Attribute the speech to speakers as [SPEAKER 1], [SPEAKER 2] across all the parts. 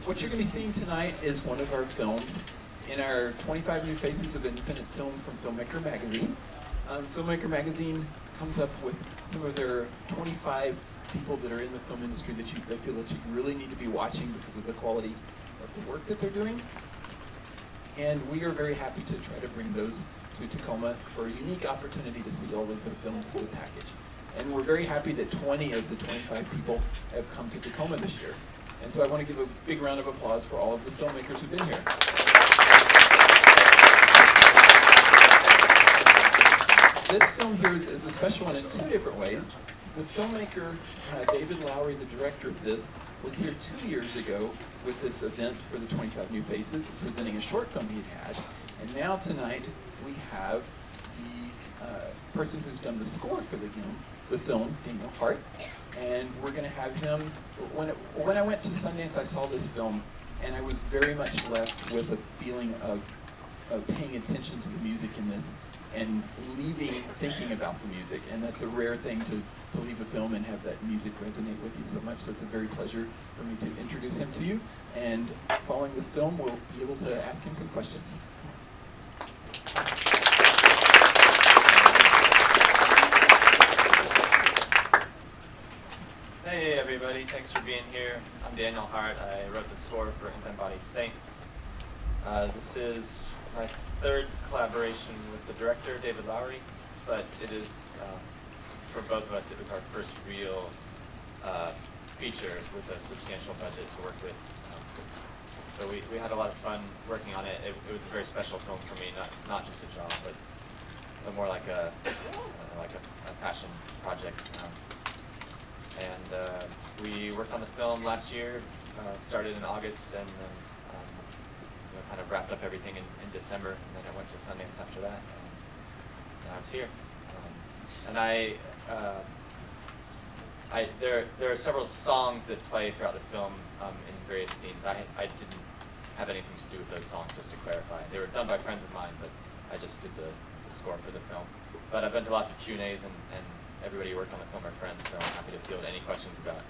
[SPEAKER 1] What you're going to be seeing tonight is one of our films in our 25 New Faces of Independent Film from Filmmaker Magazine. Filmmaker Magazine comes up with some of their 25 people that are in the film industry that they feel that you really need to be watching because of the quality of the work that they're doing. And we are very happy to try to bring those to Tacoma for a unique opportunity to see all of their films as a package. And we're very happy that 20 of the 25 people have come to Tacoma this year. And so I want to give a big round of applause for all of the filmmakers who've been here. This film here is a special one in two different ways. The filmmaker, David Lowery, the director of this, was here 2 years ago with this event for the 25 New Faces, presenting a short film he'd had. And now tonight we have the person who's done the score for the film, Hart. And we're going to have him, when I went to Sundance, I saw this film, and I was very much left with a feeling of paying attention to the music in this, and leaving thinking about the music. And that's a rare thing to leave a film and have that music resonate with you so much. So it's a very pleasure for me to introduce him to you. And following the film, we'll be able to ask him some questions.
[SPEAKER 2] Hey everybody, thanks for being here. I'm Daniel Hart. I wrote the score for Infant Body Saints. This is my third collaboration with the director, David Lowery, but it is, for both of us, it was our first real feature with a substantial budget to work with. So we had a lot of fun working on it. It was a very special film for me, not just a job, but more like a passion project. And we worked on the film last year, started in August, and then kind of wrapped up everything in December, and then I went to Sundance after that, and now it's here. There are several songs that play throughout the film in various scenes. I didn't have anything to do with those songs, just to clarify. They were done by friends of mine, but I just did the score for the film. But I've been to lots of Q&As, and everybody who worked on the film are friends, so I'm happy to field any questions about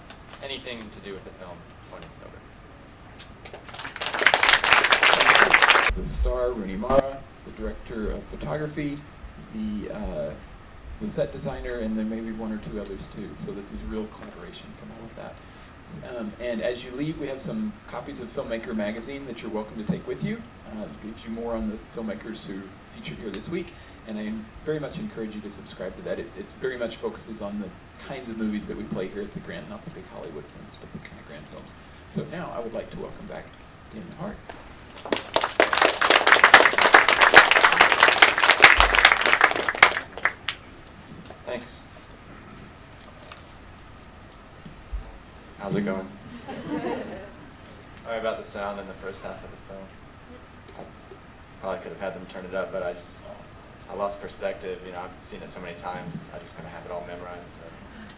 [SPEAKER 2] anything to do with the film when it's over.
[SPEAKER 1] The star, Rooney Mara, the director of photography, the set designer, and then maybe one or two others too. So this is a real collaboration from all of that. And as you leave, we have some copies of Filmmaker Magazine that you're welcome to take with you. It gives you more on the filmmakers who featured here this week. And I very much encourage you to subscribe to that. It very much focuses on the kinds of movies that we play here at the Grant, not the big Hollywood films, but the kind of Grant films. So now I would like to welcome back Daniel Hart.
[SPEAKER 2] Thanks. How's it going? Sorry about the sound in the first half of the film. I probably could have had them turn it up, but I lost perspective. You know, I've seen it so many times, I just kind of have it all memorized. So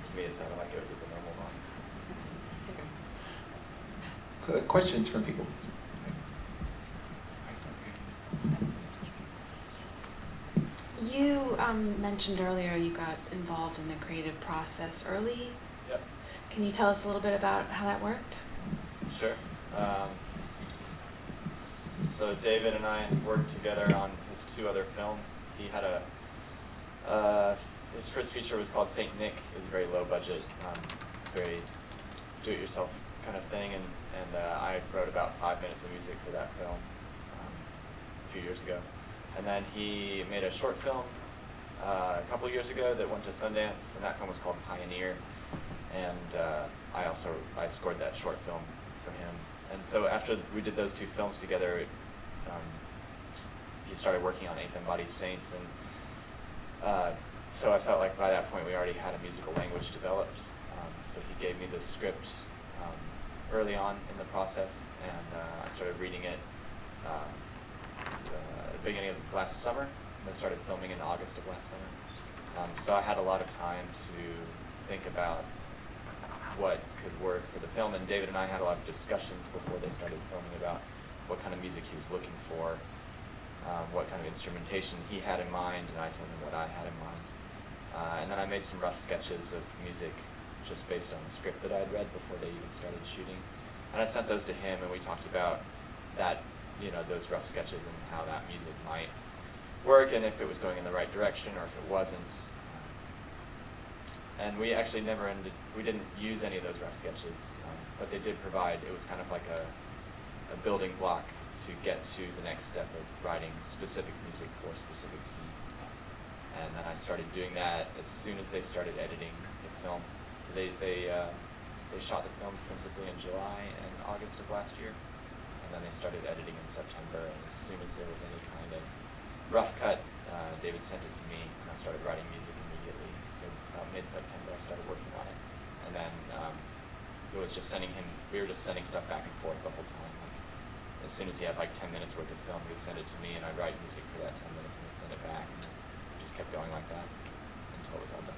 [SPEAKER 2] to me, it sounded like it was at the normal volume.
[SPEAKER 1] Questions from people?
[SPEAKER 3] You mentioned earlier you got involved in the creative process early.
[SPEAKER 2] Yep.
[SPEAKER 3] Can you tell us a little bit about how that worked?
[SPEAKER 2] Sure. So David and I worked together on his two other films. He had his first feature was called Saint Nick. It was a very low budget, very do-it-yourself kind of thing, and I wrote about 5 minutes of music for that film a few years ago. And then he made a short film a couple years ago that went to Sundance, and that film was called Pioneer. And I scored that short film for him. And so after we did those two films together, he started working on Infant Body Saints, and so I felt like by that point we already had a musical language developed. So he gave me the script early on in the process, and I started reading it at the beginning of last summer, and I started filming in August of last summer. So I had a lot of time to think about what could work for the film, and David and I had a lot of discussions before they started filming about what kind of music he was looking for, what kind of instrumentation he had in mind, and I told him what I had in mind. And then I made some rough sketches of music just based on the script that I had read before they even started shooting. And I sent those to him, and we talked about that, those rough sketches and how that music might work, and if it was going in the right direction or if it wasn't. And we actually we didn't use any of those rough sketches, but they did provide, it was kind of like a building block to get to the next step of writing specific music for specific scenes. And then I started doing that as soon as they started editing the film. So they shot the film principally in July and August of last year, and then they started editing in September. And as soon as there was any kind of rough cut, David sent it to me, and I started writing music immediately. So about mid-September, I started working on it, and then it was just we were just sending stuff back and forth the whole time. Like, as soon as he had like 10 minutes worth of film, he would send it to me, and I'd write music for that 10 minutes and then send it back. And just kept going like that until it was all done.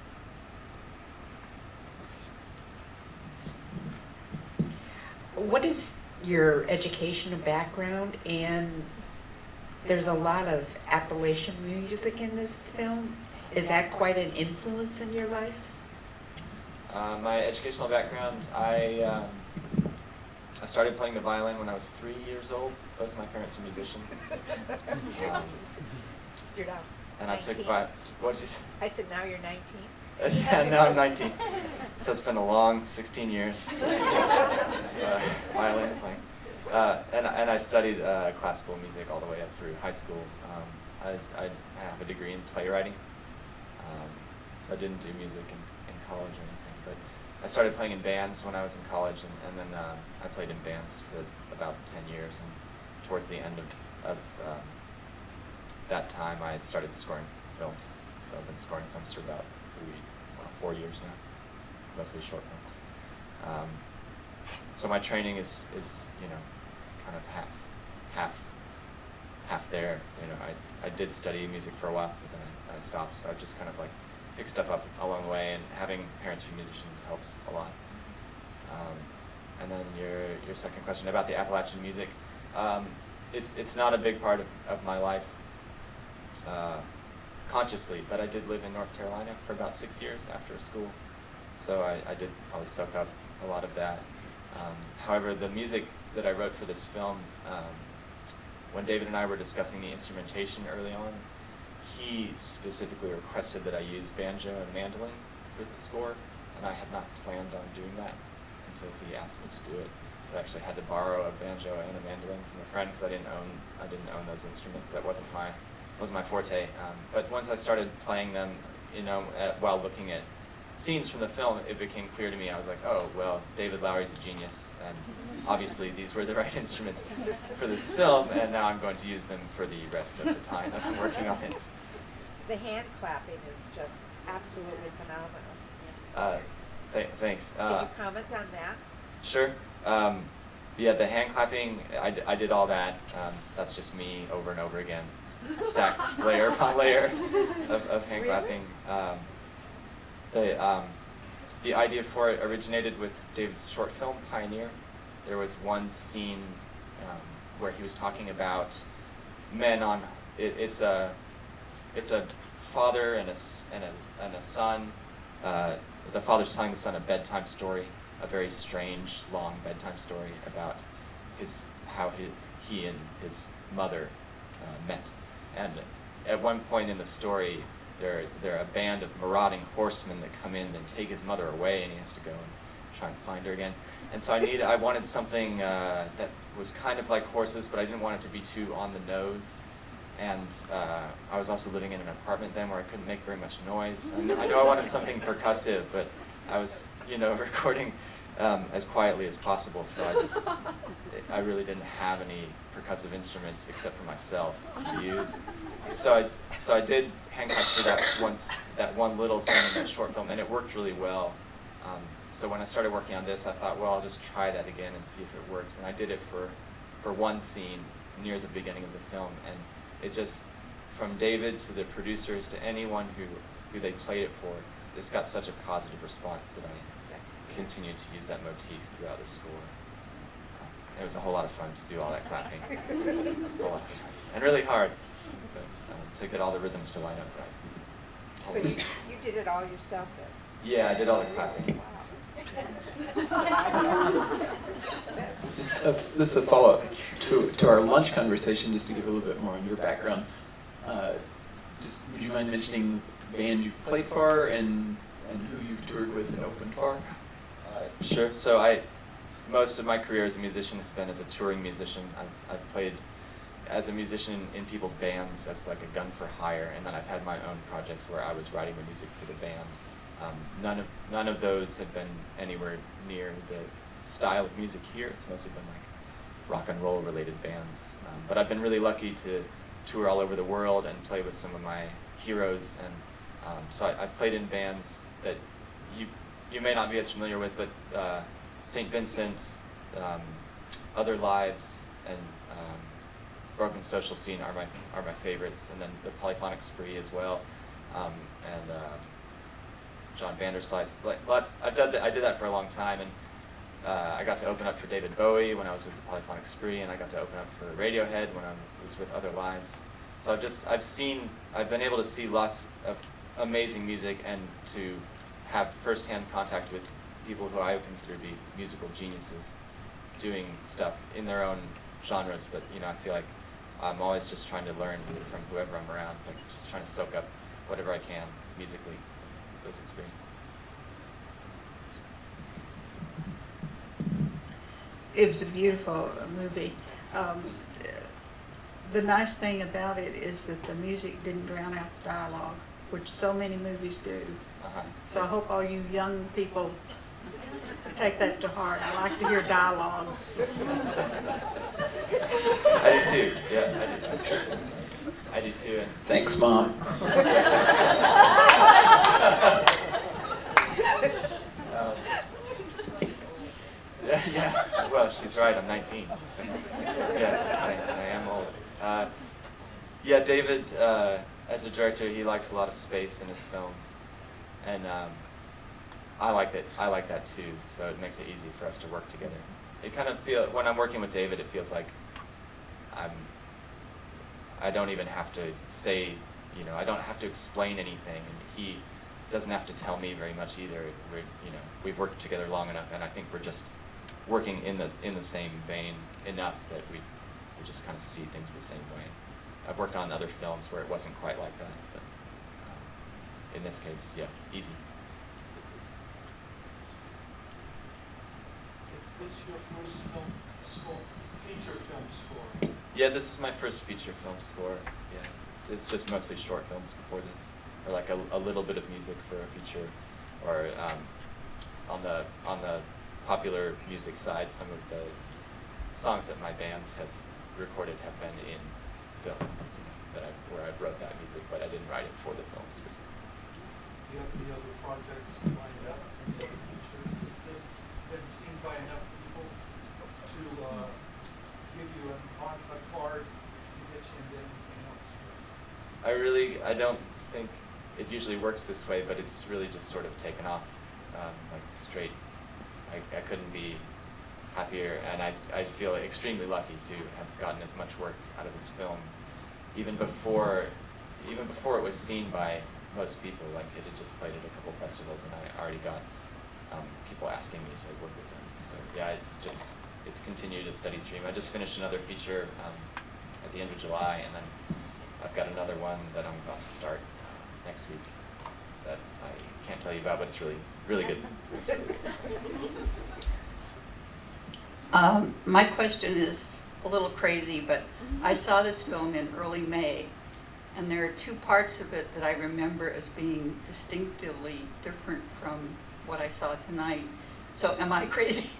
[SPEAKER 4] What is your educational background? And there's a lot of Appalachian music in this film. Is that quite an influence in your life?
[SPEAKER 2] My educational background, I started playing the violin when I was 3 years old. Both of my parents are musicians.
[SPEAKER 5] You're not.
[SPEAKER 2] And
[SPEAKER 5] 19.
[SPEAKER 2] I took what did you say?
[SPEAKER 5] I said now you're 19.
[SPEAKER 2] Yeah, now I'm 19. So it's been a long 16 years violin playing. And I studied classical music all the way up through high school. I have a degree in playwriting, so I didn't do music in college or anything. But I started playing in bands when I was in college, and then I played in bands for about 10 years. And towards the end of that time, I started scoring films. So I've been scoring films for about 4 years now, mostly short films. So my training is it's kind of half there. I did study music for a while, but then I stopped. So I just kind of like picked stuff up along the way, and having parents who are musicians helps a lot. And then your second question about the Appalachian music, it's not a big part of my life consciously, but I did live in North Carolina for about 6 years after school, so I did probably soak up a lot of that. However, the music that I wrote for this film, when David and I were discussing the instrumentation early on, he specifically requested that I use banjo and mandolin for the score, and I had not planned on doing that until he asked me to do it. So I actually had to borrow a banjo and a mandolin from a friend because I didn't own those instruments. That wasn't my forte. But once I started playing them, while looking at scenes from the film, it became clear to me. I was like, oh, well, David Lowery's a genius, and obviously these were the right instruments for this film, and now I'm going to use them for the rest of the time that I'm working on it.
[SPEAKER 5] The hand clapping is just absolutely phenomenal.
[SPEAKER 2] Thanks.
[SPEAKER 5] Can you comment on that?
[SPEAKER 2] Sure. Yeah, the hand clapping, I did all that. That's just me over and over again. Stacked layer upon layer of hand clapping. The idea for it originated with David's short film, Pioneer. There was one scene where he was talking about men on, it's a father and a son. The father's telling the son a bedtime story, a very strange, long bedtime story about how he and his mother met. And at one point in the story, they're a band of marauding horsemen that come in and take his mother away, and he has to go and try and find her again. And so I wanted something that was kind of like horses, but I didn't want it to be too on the nose. And I was also living in an apartment then where I couldn't make very much noise. I know I wanted something percussive, but I was, recording as quietly as possible. So I really didn't have any percussive instruments except for myself to use. So I did hand clap for that one little scene in that short film, and it worked really well. So when I started working on this, I thought, well, I'll just try that again and see if it works. And I did it for one scene near the beginning of the film, and it just, from David to the producers to anyone who they played it for, this got such a positive response that I continued to use that motif throughout the score. It was a whole lot of fun to do all that clapping. A whole lot of fun. And really hard, but to get all the rhythms to line up right.
[SPEAKER 5] So you did it all yourself then?
[SPEAKER 2] Yeah, I did all the clapping.
[SPEAKER 5] Wow.
[SPEAKER 1] Just, this is a follow-up to our lunch conversation, just to give a little bit more on your background. Just would you mind mentioning band you've played for and who you've toured with and opened for?
[SPEAKER 2] Sure. So most of my career as a musician has been as a touring musician. I've played as a musician in people's bands as like a gun for hire, and then I've had my own projects where I was writing the music for the band. None of those have been anywhere near the style of music here. It's mostly been like rock and roll related bands. But I've been really lucky to tour all over the world and play with some of my heroes. And so I played in bands that you may not be as familiar with, but St. Vincent, Other Lives, and Broken Social Scene are my favorites, and then the Polyphonic Spree as well, and John Vanderslice. I did that for a long time, and I got to open up for David Bowie when I was with the Polyphonic Spree, and I got to open up for Radiohead when I was with Other Lives. So I've been able to see lots of amazing music and to have firsthand contact with people who I would consider to be musical geniuses doing stuff in their own genres. But I feel like I'm always just trying to learn from whoever I'm around, like just trying to soak up whatever I can musically, those experiences.
[SPEAKER 6] It was a beautiful movie. The nice thing about it is that the music didn't drown out the dialogue, which so many movies do.
[SPEAKER 2] Uh-huh.
[SPEAKER 6] So I hope all you young people take that to heart. I like to hear dialogue.
[SPEAKER 2] I do too. Yeah, I do too. And
[SPEAKER 1] Thanks, Mom.
[SPEAKER 2] yeah. Well, she's right. I'm 19. So, yeah, I am old. Yeah, David, as a director, he likes a lot of space in his films, and I like that. I like that too. So it makes it easy for us to work together. It kind of when I'm working with David, it feels like I don't even have to say, I don't have to explain anything, and he doesn't have to tell me very much either. We've worked together long enough, and I think we're just working in the same vein enough that we just kind of see things the same way. I've worked on other films where it wasn't quite like that, but in this case, yeah, easy.
[SPEAKER 7] Is this your first film score, feature film score?
[SPEAKER 2] Yeah, this is my first feature film score. Yeah, it's just mostly short films before this, or like a little bit of music for a feature, or on the popular music side, some of the songs that my bands have recorded have been in films where I wrote that music, but I didn't write it for the film specifically.
[SPEAKER 7] Do you have any other projects lined up, any other features? Has this been seen by enough people to give you a card to get you into anything else?
[SPEAKER 2] I don't think it usually works this way, but it's really just sort of taken off like straight. I couldn't be happier, and I feel extremely lucky to have gotten as much work out of this film, even before it was seen by most people. Like it had just played at a couple festivals, and I already got people asking me to work with them. So yeah, it's continued a steady stream. I just finished another feature at the end of July, and then I've got another one that I'm about to start next week that I can't tell you about, but it's really, really good.
[SPEAKER 8] My question is a little crazy, but I saw this film in early May, and there are two parts of it that I remember as being distinctively different from what I saw tonight. So am I crazy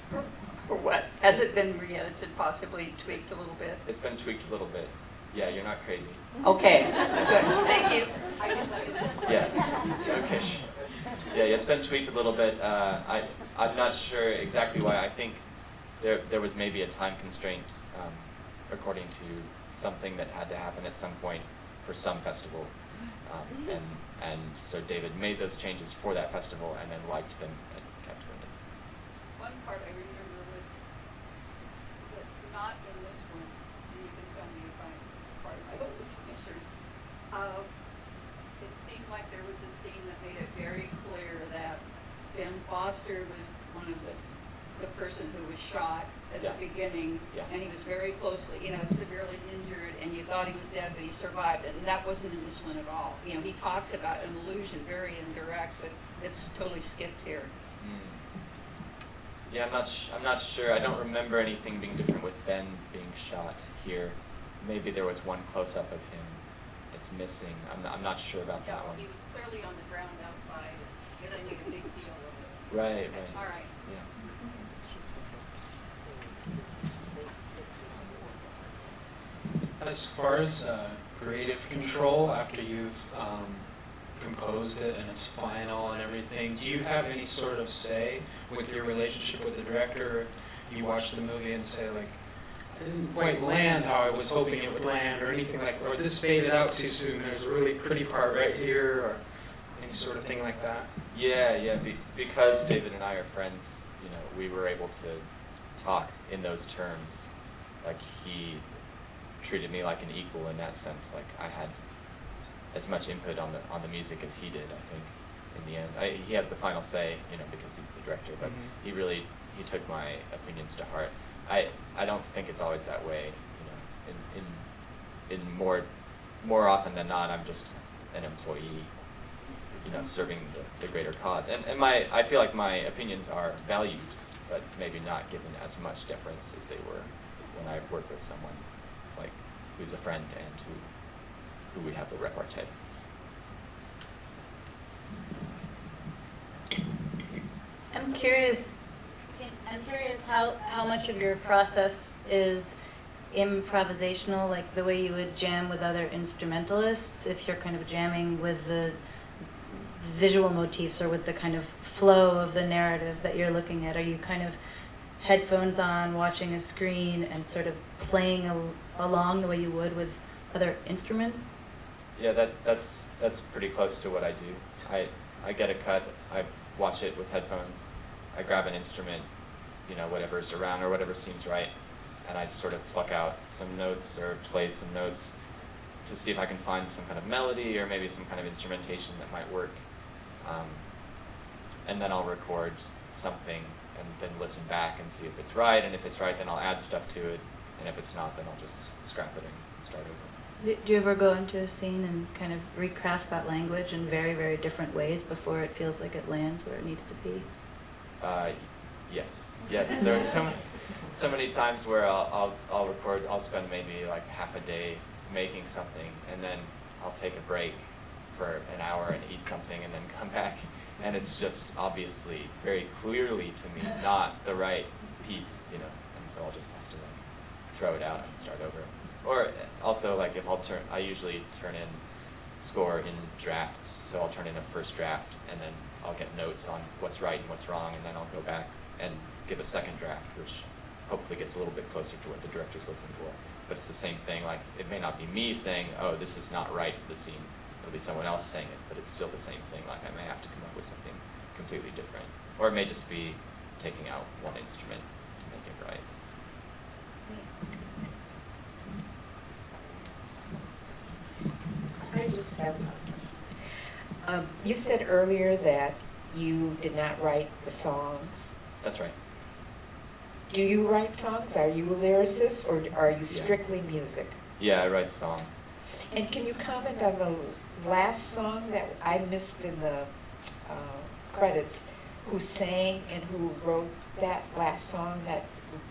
[SPEAKER 8] or what? Has it been re-edited, possibly tweaked a little bit?
[SPEAKER 2] It's been tweaked a little bit. Yeah, you're not crazy.
[SPEAKER 8] Okay, good, thank you. I can tell you that.
[SPEAKER 2] Yeah, okay. Yeah, it's been tweaked a little bit. I'm not sure exactly why. I think there was maybe a time constraint according to something that had to happen at some point for some festival. And so David made those changes for that festival and then liked them and kept them in.
[SPEAKER 8] One part I remember was that's not in this one, and you can tell me if it's part of my hallucination. It seemed like there was a scene that made it very clear that Ben Foster was one of the person who was shot, at
[SPEAKER 2] Yeah.
[SPEAKER 8] the beginning,
[SPEAKER 2] Yeah.
[SPEAKER 8] and he was very closely, severely injured, and you thought he was dead, but he survived, and that wasn't in this one at all. He talks about an illusion, very indirect, but it's totally skipped here.
[SPEAKER 2] Yeah, I'm not sure. I don't remember anything being different with Ben being shot here. Maybe there was one close-up of him that's missing. I'm not sure about
[SPEAKER 8] Yeah,
[SPEAKER 2] that one.
[SPEAKER 8] he was clearly on the ground outside, and they made a big deal of it.
[SPEAKER 2] Right,
[SPEAKER 8] Okay,
[SPEAKER 2] right.
[SPEAKER 8] all right.
[SPEAKER 2] Yeah.
[SPEAKER 9] As far as creative control, after you've composed it and it's final and everything, do you have any sort of say with your relationship with the director? You watch the movie and say, like, I didn't quite land how I was hoping it would land, or anything like, or this faded out too soon, there's a really pretty part right here, or any sort of thing like that?
[SPEAKER 2] Yeah. Because David and I are friends, we were able to talk in those terms. Like, he treated me like an equal in that sense. Like, I had as much input on the music as he did, I think, in the end. He has the final say, because he's the director, but he took my opinions to heart. I don't think it's always that way, in more often than not, I'm just an employee, serving the greater cause. And I feel like my opinions are valued, but maybe not given as much deference as they were when I work with someone like who's a friend and who we have the repartee.
[SPEAKER 10] I'm curious how much of your process is improvisational, like the way you would jam with other instrumentalists, if you're kind of jamming with the visual motifs or with the kind of flow of the narrative that you're looking at. Are you kind of headphones on, watching a screen, and sort of playing along the way you would with other instruments?
[SPEAKER 2] Yeah, that's pretty close to what I do. I get a cut, I watch it with headphones, I grab an instrument, whatever's around or whatever seems right, and I sort of pluck out some notes or play some notes to see if I can find some kind of melody or maybe some kind of instrumentation that might work. And then I'll record something and then listen back and see if it's right, and if it's right, then I'll add stuff to it, and if it's not, then I'll just scrap it and start over.
[SPEAKER 10] Do you ever go into a scene and kind of recraft that language in very, very different ways before it feels like it lands where it needs to be?
[SPEAKER 2] Yes. There's so many times where I'll record. I'll spend maybe like half a day making something, and then I'll take a break for an hour and eat something, and then come back, and it's just obviously very clearly to me not the right piece, and so I'll just have to throw it out and start over. Or also, like, I usually turn in score in drafts, so I'll turn in a first draft, and then I'll get notes on what's right and what's wrong, and then I'll go back and give a second draft, which hopefully gets a little bit closer to what the director's looking for. But it's the same thing. Like, it may not be me saying, oh, this is not right for the scene. It'll be someone else saying it, but it's still the same thing. Like, I may have to come up with something completely different. Or it may just be taking out one instrument to make it right.
[SPEAKER 4] I just have you said earlier that you did not write the songs.
[SPEAKER 2] That's right.
[SPEAKER 4] Do you write songs? Are you a lyricist, or are you strictly music?
[SPEAKER 2] Yeah, I write songs.
[SPEAKER 4] And can you comment on the last song that I missed in the credits? Who sang and who wrote that last song that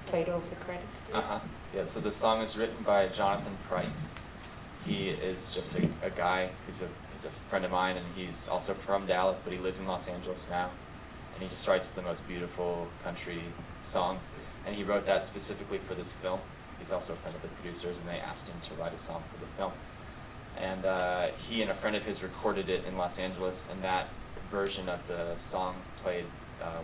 [SPEAKER 4] played over the credits, please?
[SPEAKER 2] Yeah, so the song is written by Jonathan Price. He is just a guy who's a friend of mine, and he's also from Dallas, but he lives in Los Angeles now. And he just writes the most beautiful country songs. And he wrote that specifically for this film. He's also a friend of the producers, and they asked him to write a song for the film. And he and a friend of his recorded it in Los Angeles, and that version of the song played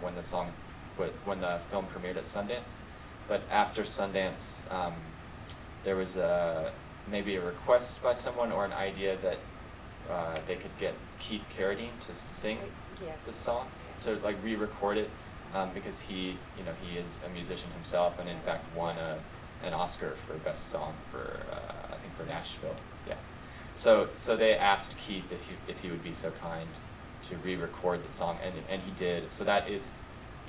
[SPEAKER 2] when the film premiered at Sundance. But after Sundance, there was maybe a request by someone or an idea that they could get Keith Carradine to sing the song, to like re-record it, because he is a musician himself, and in fact won an Oscar for Best Song for I think for Nashville. Yeah. So they asked Keith if he would be so kind to re-record the song, and he did. So that is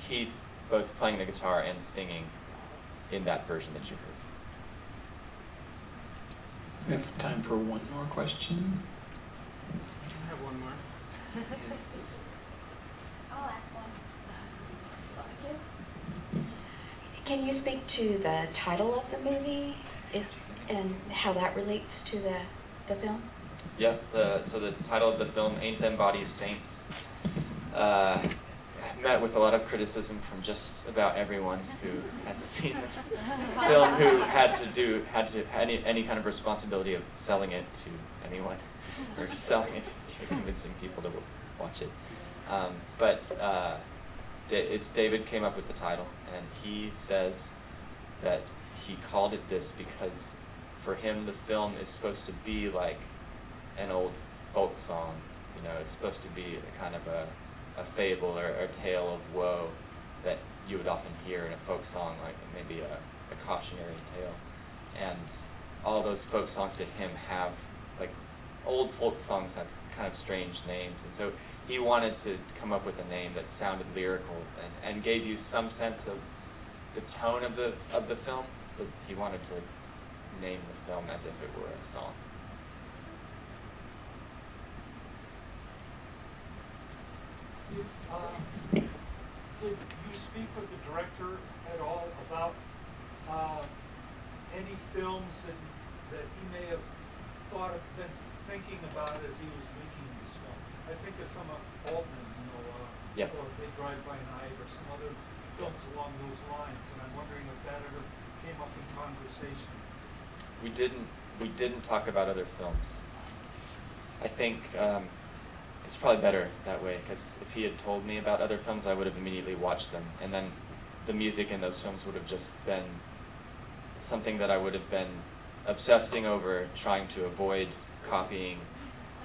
[SPEAKER 2] Keith both playing the guitar and singing in that version that you heard.
[SPEAKER 1] We have time for one more question.
[SPEAKER 11] I have one more.
[SPEAKER 12] I'll ask one. Two. Can you speak to the title of the movie and how that relates to the film?
[SPEAKER 2] Yeah, so the title of the film, Ain't Them Bodies Saints, met with a lot of criticism from just about everyone who has seen the film, who had any kind of responsibility of selling it to anyone, or selling it, convincing people to watch it. It's David came up with the title, and he says that he called it this because for him the film is supposed to be like an old folk song. You know, it's supposed to be a kind of a fable or a tale of woe that you would often hear in a folk song, like maybe a cautionary tale. And all those folk songs to him have, like, old folk songs have kind of strange names, and so he wanted to come up with a name that sounded lyrical and gave you some sense of the tone of the film, but he wanted to name the film as if it were a song.
[SPEAKER 7] Did you speak with the director at all about any films that he may have been thinking about as he was making this film? I think of some of Altman,
[SPEAKER 2] Yeah.
[SPEAKER 7] or They Drive By Night, or some other films along those lines, and I'm wondering if that ever came up in conversation.
[SPEAKER 2] We didn't talk about other films. I think it's probably better that way, because if he had told me about other films, I would have immediately watched them, and then the music in those films would have just been something that I would have been obsessing over, trying to avoid copying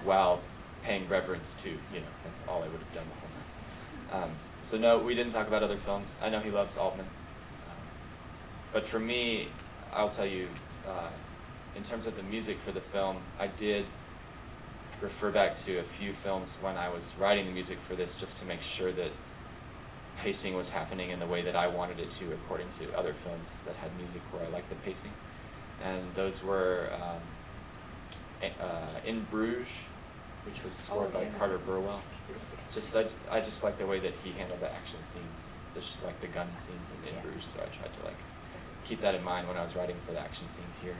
[SPEAKER 2] while paying reverence to. That's all I would have done the whole time. So no, we didn't talk about other films. I know he loves Altman. But for me, I'll tell you, in terms of the music for the film, I did refer back to a few films when I was writing the music for this, just to make sure that pacing was happening in the way that I wanted it to, according to other films that had music where I liked the pacing. And those were In Bruges, which was scored by Carter Burwell. I just like the way that he handled the action scenes, like the gun scenes in Bruges, so I tried to keep that in mind when I was writing for the action scenes here.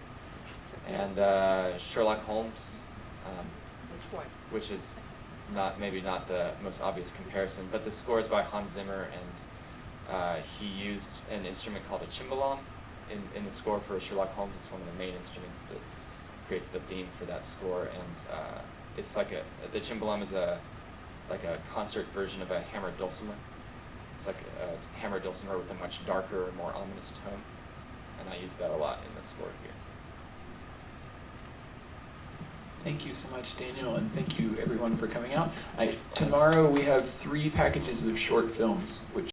[SPEAKER 2] And Sherlock Holmes,
[SPEAKER 5] Which one?
[SPEAKER 2] which is maybe not the most obvious comparison, but the score is by Hans Zimmer, and he used an instrument called a cimbalom in the score for Sherlock Holmes. It's one of the main instruments that creates the theme for that score, and it's like the cimbalom is like a concert version of a hammered dulcimer. It's like a hammered dulcimer with a much darker, more ominous tone, and I use that a lot in the score here.
[SPEAKER 1] Thank you so much, Daniel, and thank you everyone for coming out. Tomorrow we have 3 packages of short films, which